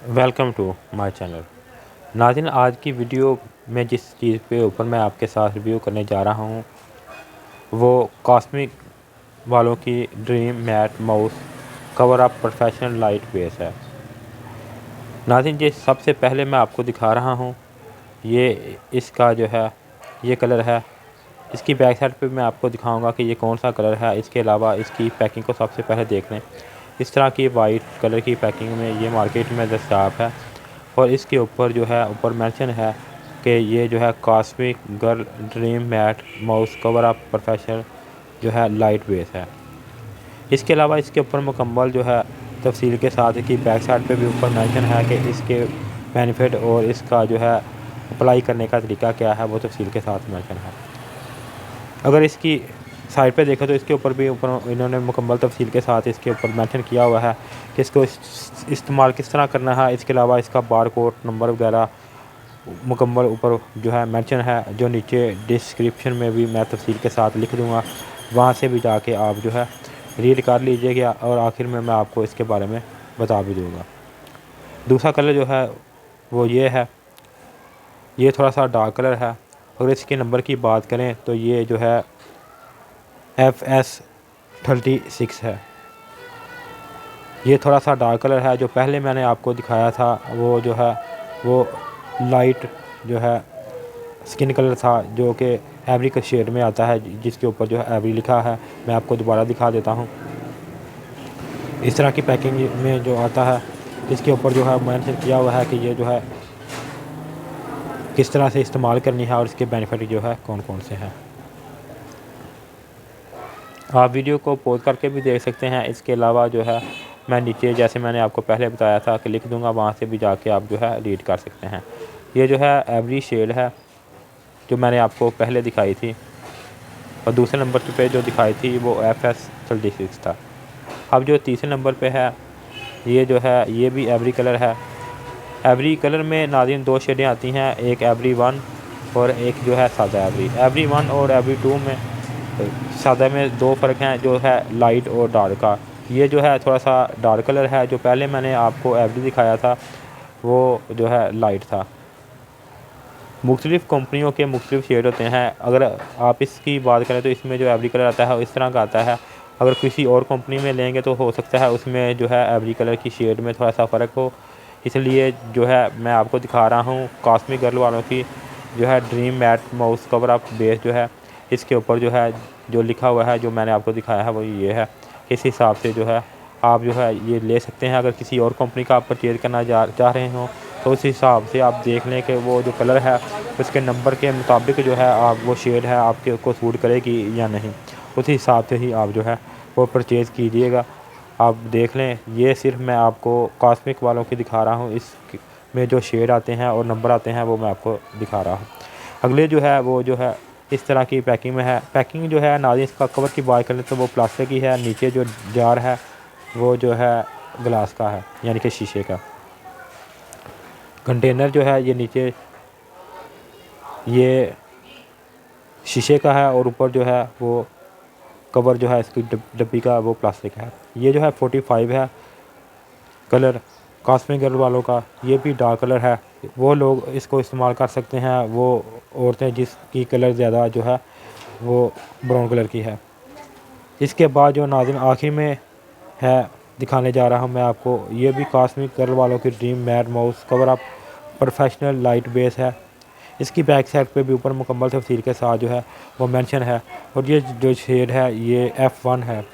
Welcome to my channel. नाज़रीन, आज की वीडियो में जिस चीज़ के ऊपर मैं आपके साथ रिव्यू करने जा रहा हूँ वो कॉस्मिक वालों की dream matte mousse cover up professional light base है। नाज़रीन, ये सबसे पहले मैं आपको दिखा रहा हूँ, ये इसका जो है ये कलर है। इसकी बैक साइड पे मैं आपको दिखाऊंगा कि ये कौन सा कलर है। इसके अलावा इसकी पैकिंग को सबसे पहले देख लें। इस तरह की वाइट कलर की पैकिंग में ये मार्केट में दस्तयाब है और इसके ऊपर जो है ऊपर मेंशन है कि ये जो है Cosmic Girl dream matte mousse cover up professional जो है लाइट बेस है। इसके अलावा इसके ऊपर मुकम्मल जो है तफसील के साथ की बैक साइड पे भी ऊपर मेंशन है कि इसके बेनिफिट और इसका जो है अप्लाई करने का तरीका क्या है, वो तफसील के साथ मेंशन है। अगर इसकी साइड पे देखें तो इसके ऊपर भी ऊपर इन्होंने मुकम्मल तफसील के साथ इसके ऊपर मेंशन किया हुआ है कि इसको इस्तेमाल किस तरह करना है। इसके अलावा इसका बार कोड नंबर वगैरह मुकम्मल ऊपर जो है मेंशन है, जो नीचे डिस्क्रिप्शन में भी मैं तफसील के साथ लिख दूँगा। वहाँ से भी जाके आप जो है रीड कर लीजिएगा और आखिर में मैं आपको इसके बारे में बता भी दूँगा। दूसरा कलर जो है वो ये है, ये थोड़ा सा डार्क कलर है। अगर इसके नंबर की बात करें तो ये जो है FS36 है। ये थोड़ा सा डार्क कलर है। जो पहले मैंने आपको दिखाया था वो जो है वो लाइट जो है स्किन कलर था, जो कि एवरी का शेड में आता है, जिसके ऊपर जो है एवरी लिखा है। मैं आपको दोबारा दिखा देता हूँ। इस तरह की पैकिंग में जो आता है, इसके ऊपर जो है मेंशन किया हुआ है कि ये जो है किस तरह से इस्तेमाल करनी है और इसके बेनिफिट जो है कौन कौन से हैं। आप वीडियो को पॉज करके भी देख सकते हैं। इसके अलावा जो है मैं नीचे जैसे मैंने आपको पहले बताया था कि लिख दूंगा, वहाँ से भी जाके आप जो है रीड कर सकते हैं। ये जो है एवरी शेड है जो मैंने आपको पहले दिखाई थी, और दूसरे नंबर पे जो दिखाई थी वो FS36 था। अब जो तीसरे नंबर पे है ये जो है ये भी एवरी कलर है। एवरी कलर में नाज़रीन दो शेडें आती हैं, एक एवरी वन और एक जो है सादा एवरी। एवरी वन और एवरी टू में सादा में दो फ़र्क हैं, जो है लाइट और डार्क का। ये जो है थोड़ा सा डार्क कलर है। जो पहले मैंने आपको एवरी दिखाया था वो जो है लाइट था। मुख्तलिफ़ कंपनियों के मुख्तलिफ़ शेड होते हैं। अगर आप इसकी बात करें तो इसमें जो एवरी कलर आता है वो इस तरह का आता है। अगर किसी और कंपनी में लेंगे तो हो सकता है उसमें जो है एवरी कलर की शेड में थोड़ा सा फ़र्क हो। इसलिए जो है मैं आपको दिखा रहा हूँ कॉस्मिक गर्ल वालों की जो है dream matte mousse cover up base जो है, इसके ऊपर जो है जो लिखा हुआ है, जो मैंने आपको दिखाया है वो ये है। इस हिसाब से जो है आप जो है ये ले सकते हैं। अगर किसी और कंपनी का आप परचेज़ करना चाह रहे हो तो उस हिसाब से आप देख लें कि वो जो कलर है उसके नंबर के मुताबिक जो है आप वो शेड है आपके को सूट करेगी या नहीं, उसी हिसाब से ही आप जो है वो परचेज़ कीजिएगा। आप देख लें, ये सिर्फ मैं आपको कॉस्मिक वालों की दिखा रहा हूँ। इस में जो शेड आते हैं और नंबर आते हैं वो मैं आपको दिखा रहा हूँ। अगले जो है वो जो है इस तरह की पैकिंग में है। पैकिंग जो है नाज़रीन इसका कवर की बात करें तो वो प्लास्टिक की है। नीचे जो जार है वो जो है ग्लास का है, यानी कि शीशे का। कंटेनर जो है ये नीचे ये शीशे का है और ऊपर जो है वो कवर जो है इसकी डब्बी का वो प्लास्टिक है। ये जो है 45 है कलर कॉस्मिक गर्ल वालों का। ये भी डार्क कलर है। वो लोग इसको इस्तेमाल कर सकते हैं, वो औरतें जिसकी कलर ज़्यादा जो है वो ब्राउन कलर की है। इसके बाद जो नाज़रीन आखिर में है दिखाने जा रहा हूँ मैं आपको, ये भी कॉस्मिक गर्ल वालों की dream matte mousse cover up professional light base है। इसकी बैक साइड पे भी ऊपर मुकम्मल तफसील के साथ जो है वो मेंशन है। और ये जो शेड है ये F1 है।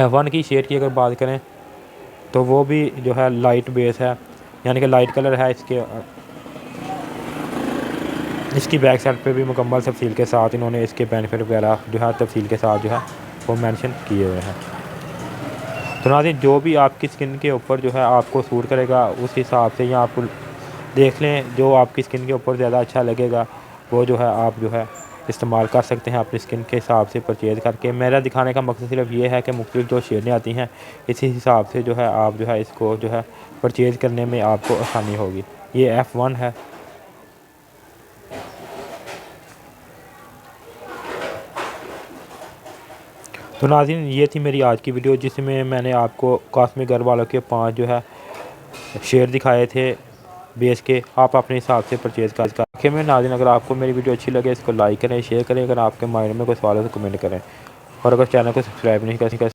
F1 की शेड की अगर बात करें तो वो भी जो है लाइट बेस है, यानी कि लाइट कलर है। इसकी बैक साइड पे भी मुकम्मल तफसील के साथ इन्होंने इसके बेनिफिट वगैरह जो है तफसील के साथ जो है वो मेंशन किए हुए हैं। तो नाज़रीन जो भी आपकी स्किन के ऊपर जो है आपको सूट करेगा उस हिसाब से या आप देख लें, जो आपकी स्किन के ऊपर ज़्यादा अच्छा लगेगा वो जो है आप जो है इस्तेमाल कर सकते हैं अपनी स्किन के हिसाब से परचेज़ करके। मेरा दिखाने का मकसद सिर्फ ये है कि मुख्तलिफ़ जो शेडें आती हैं इसी हिसाब से जो है आप जो है इसको जो है परचेज़ करने में आपको आसानी होगी। ये F1 है। तो नाज़रीन ये थी मेरी आज की वीडियो, जिसमें मैंने आपको कॉस्मिक घर वालों के 5 जो है शेयर दिखाए थे बेस के। आप अपने हिसाब से परचेज़ कर आखिर में नाज़रीन, अगर आपको मेरी वीडियो अच्छी लगे इसको लाइक करें, शेयर करें। अगर आपके माइंड में कोई सवाल है तो कमेंट करें, और अगर चैनल को सब्सक्राइब नहीं कर